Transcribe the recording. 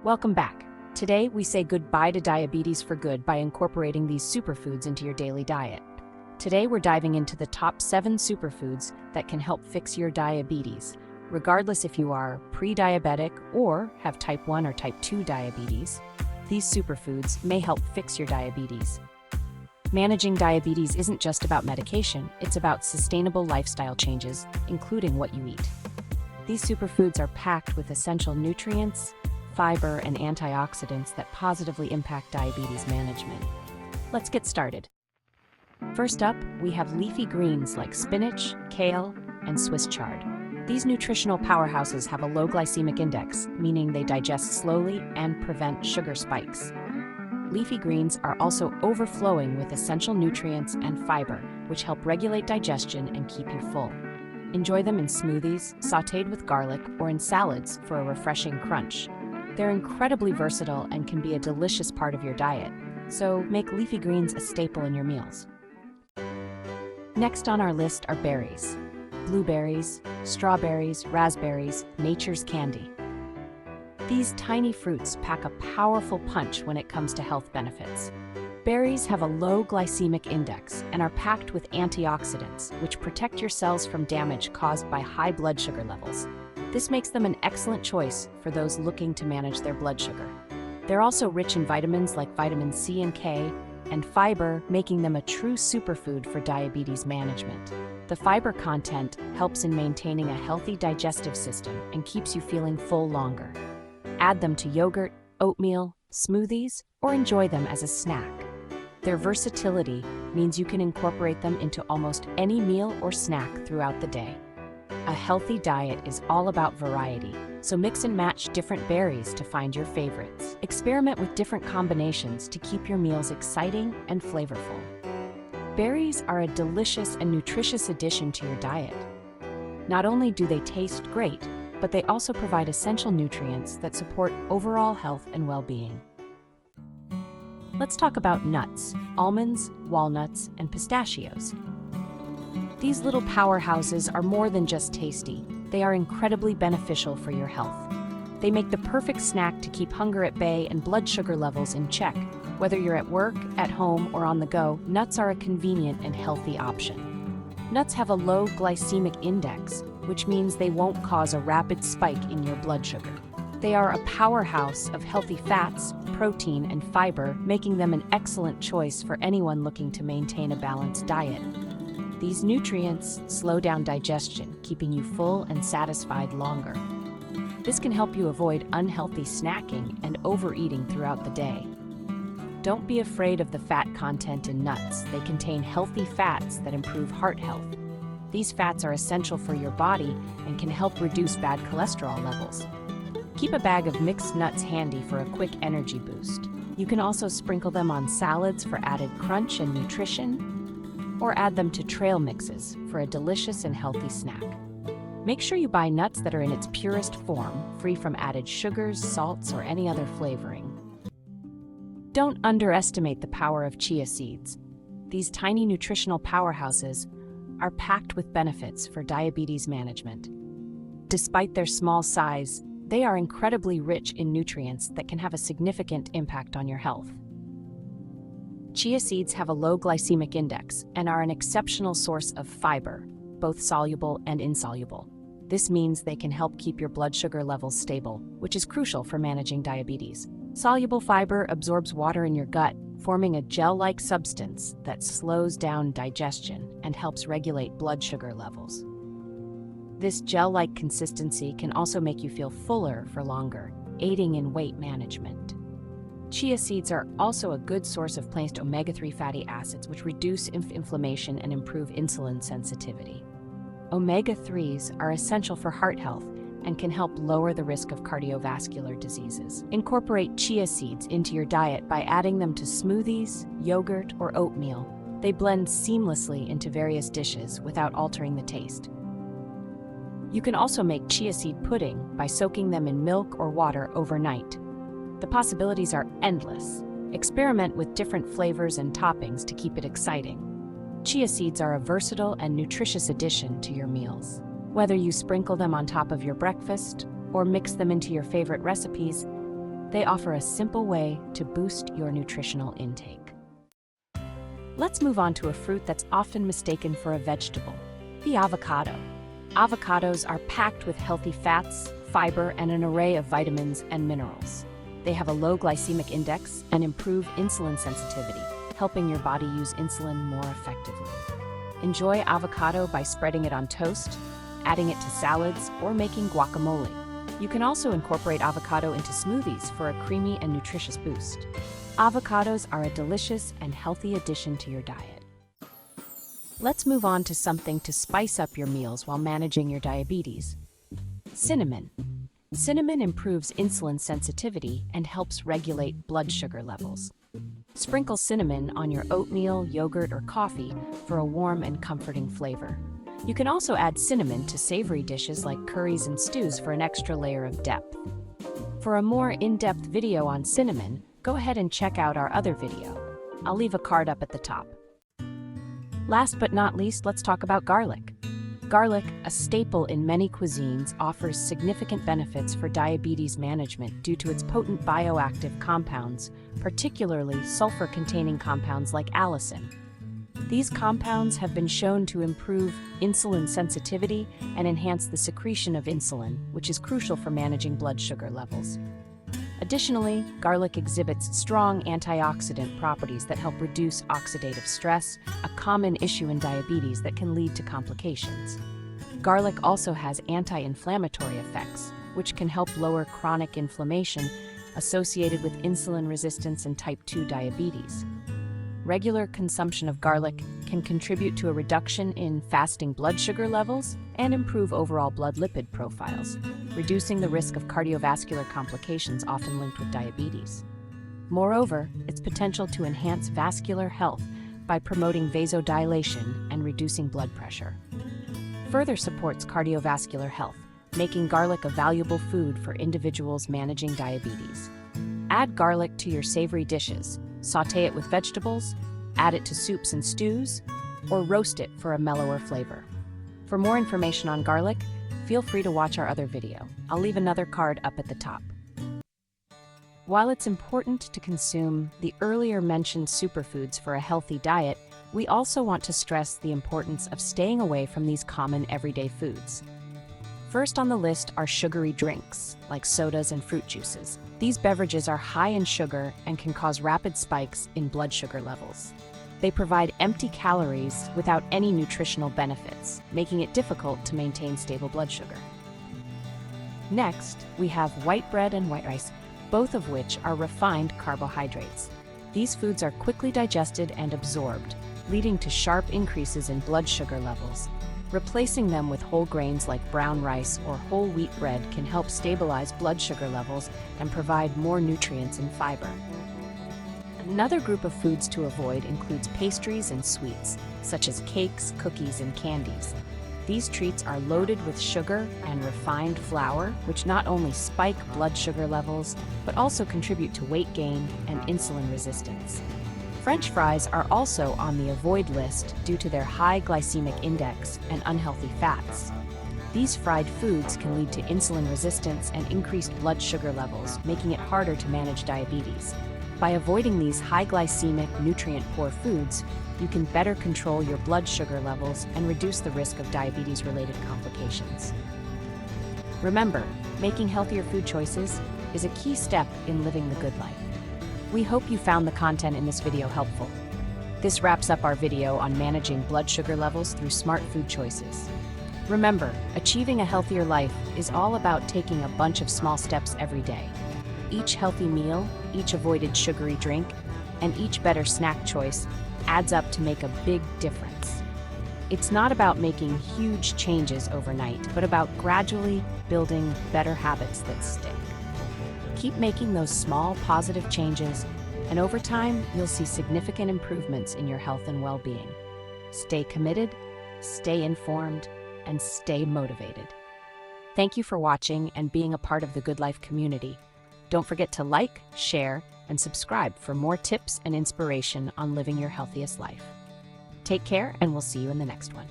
Welcome back. Today, we say goodbye to diabetes for good by incorporating these superfoods into your daily diet. Today, we're diving into the top 7 superfoods that can help fix your diabetes, regardless if you are pre-diabetic or have type 1 or type 2 diabetes. These superfoods may help fix your diabetes. Managing diabetes isn't just about medication, it's about sustainable lifestyle changes, including what you eat. These superfoods are packed with essential nutrients, fiber, and antioxidants that positively impact diabetes management. Let's get started. First up, we have leafy greens like spinach, kale, and Swiss chard. These nutritional powerhouses have a low glycemic index, meaning they digest slowly and prevent sugar spikes. Leafy greens are also overflowing with essential nutrients and fiber, which help regulate digestion and keep you full. Enjoy them in smoothies, sautéed with garlic, or in salads for a refreshing crunch. They're incredibly versatile and can be a delicious part of your diet, so make leafy greens a staple in your meals. Next on our list are berries. Blueberries, strawberries, raspberries, nature's candy. These tiny fruits pack a powerful punch when it comes to health benefits. Berries have a low glycemic index and are packed with antioxidants, which protect your cells from damage caused by high blood sugar levels. This makes them an excellent choice for those looking to manage their blood sugar. They're also rich in vitamins like vitamin C and K, and fiber, making them a true superfood for diabetes management. The fiber content helps in maintaining a healthy digestive system and keeps you feeling full longer. Add them to yogurt, oatmeal, smoothies, or enjoy them as a snack. Their versatility means you can incorporate them into almost any meal or snack throughout the day. A healthy diet is all about variety, so mix and match different berries to find your favorites. Experiment with different combinations to keep your meals exciting and flavorful. Berries are a delicious and nutritious addition to your diet. Not only do they taste great, but they also provide essential nutrients that support overall health and well-being. Let's talk about nuts, almonds, walnuts, and pistachios. These little powerhouses are more than just tasty. They are incredibly beneficial for your health. They make the perfect snack to keep hunger at bay and blood sugar levels in check. Whether you're at work, at home, or on the go, nuts are a convenient and healthy option. Nuts have a low glycemic index, which means they won't cause a rapid spike in your blood sugar. They are a powerhouse of healthy fats, protein, and fiber, making them an excellent choice for anyone looking to maintain a balanced diet. These nutrients slow down digestion, keeping you full and satisfied longer. This can help you avoid unhealthy snacking and overeating throughout the day. Don't be afraid of the fat content in nuts. They contain healthy fats that improve heart health. These fats are essential for your body and can help reduce bad cholesterol levels. Keep a bag of mixed nuts handy for a quick energy boost. You can also sprinkle them on salads for added crunch and nutrition, or add them to trail mixes for a delicious and healthy snack. Make sure you buy nuts that are in its purest form, free from added sugars, salts, or any other flavoring. Don't underestimate the power of chia seeds. These tiny nutritional powerhouses are packed with benefits for diabetes management. Despite their small size, they are incredibly rich in nutrients that can have a significant impact on your health. Chia seeds have a low glycemic index and are an exceptional source of fiber, both soluble and insoluble. This means they can help keep your blood sugar levels stable, which is crucial for managing diabetes. Soluble fiber absorbs water in your gut, forming a gel-like substance that slows down digestion and helps regulate blood sugar levels. This gel-like consistency can also make you feel fuller for longer, aiding in weight management. Chia seeds are also a good source of plant omega-3 fatty acids, which reduce inflammation and improve insulin sensitivity. Omega-3s are essential for heart health and can help lower the risk of cardiovascular diseases. Incorporate chia seeds into your diet by adding them to smoothies, yogurt, or oatmeal. They blend seamlessly into various dishes without altering the taste. You can also make chia seed pudding by soaking them in milk or water overnight. The possibilities are endless. Experiment with different flavors and toppings to keep it exciting. Chia seeds are a versatile and nutritious addition to your meals. Whether you sprinkle them on top of your breakfast or mix them into your favorite recipes, They offer a simple way to boost your nutritional intake. Let's move on to a fruit that's often mistaken for a vegetable, the avocado. Avocados are packed with healthy fats, fiber, and an array of vitamins and minerals. They have a low glycemic index and improve insulin sensitivity, helping your body use insulin more effectively. Enjoy avocado by spreading it on toast, adding it to salads, or making guacamole. You can also incorporate avocado into smoothies for a creamy and nutritious boost. Avocados are a delicious and healthy addition to your diet. Let's move on to something to spice up your meals while managing your diabetes. Cinnamon. Cinnamon improves insulin sensitivity and helps regulate blood sugar levels. Sprinkle cinnamon on your oatmeal, yogurt, or coffee for a warm and comforting flavor. You can also add cinnamon to savory dishes like curries and stews for an extra layer of depth. For a more in-depth video on cinnamon, go ahead and check out our other video. I'll leave a card up at the top. Last but not least, let's talk about garlic. Garlic, a staple in many cuisines, offers significant benefits for diabetes management due to its potent bioactive compounds, particularly sulfur-containing compounds like allicin. These compounds have been shown to improve insulin sensitivity and enhance the secretion of insulin, which is crucial for managing blood sugar levels. Additionally, garlic exhibits strong antioxidant properties that help reduce oxidative stress, a common issue in diabetes that can lead to complications. Garlic also has anti-inflammatory effects, which can help lower chronic inflammation associated with insulin resistance and type 2 diabetes. Regular consumption of garlic can contribute to a reduction in fasting blood sugar levels and improve overall blood lipid profiles, reducing the risk of cardiovascular complications often linked with diabetes. Moreover, its potential to enhance vascular health by promoting vasodilation and reducing blood pressure further supports cardiovascular health, making garlic a valuable food for individuals managing diabetes. Add garlic to your savory dishes. Sauté it with vegetables, add it to soups and stews, or roast it for a mellower flavor. For more information on garlic, feel free to watch our other video. I'll leave another card up at the top. While it's important to consume the earlier mentioned superfoods for a healthy diet, we also want to stress the importance of staying away from these common everyday foods. First on the list are sugary drinks, like sodas and fruit juices. These beverages are high in sugar and can cause rapid spikes in blood sugar levels. They provide empty calories without any nutritional benefits, making it difficult to maintain stable blood sugar. Next, we have white bread and white rice, both of which are refined carbohydrates. These foods are quickly digested and absorbed, leading to sharp increases in blood sugar levels. Replacing them with whole grains like brown rice or whole wheat bread can help stabilize blood sugar levels and provide more nutrients and fiber. Another group of foods to avoid includes pastries and sweets, such as cakes, cookies, and candies. These treats are loaded with sugar and refined flour, which not only spike blood sugar levels, but also contribute to weight gain and insulin resistance. French fries are also on the avoid list due to their high glycemic index and unhealthy fats. These fried foods can lead to insulin resistance and increased blood sugar levels, making it harder to manage diabetes. By avoiding these high glycemic, nutrient-poor foods, you can better control your blood sugar levels and reduce the risk of diabetes-related complications. Remember, making healthier food choices is a key step in living the good life. We hope you found the content in this video helpful. This wraps up our video on managing blood sugar levels through smart food choices. Remember, achieving a healthier life is all about taking a bunch of small steps every day. Each healthy meal, each avoided sugary drink, and each better snack choice adds up to make a big difference. It's not about making huge changes overnight, but about gradually building better habits that stick. Keep making those small, positive changes, and over time, you'll see significant improvements in your health and well-being. Stay committed, stay informed, and stay motivated. Thank you for watching and being a part of the Good Life community. Don't forget to like, share, and subscribe for more tips and inspiration on living your healthiest life. Take care, and we'll see you in the next one.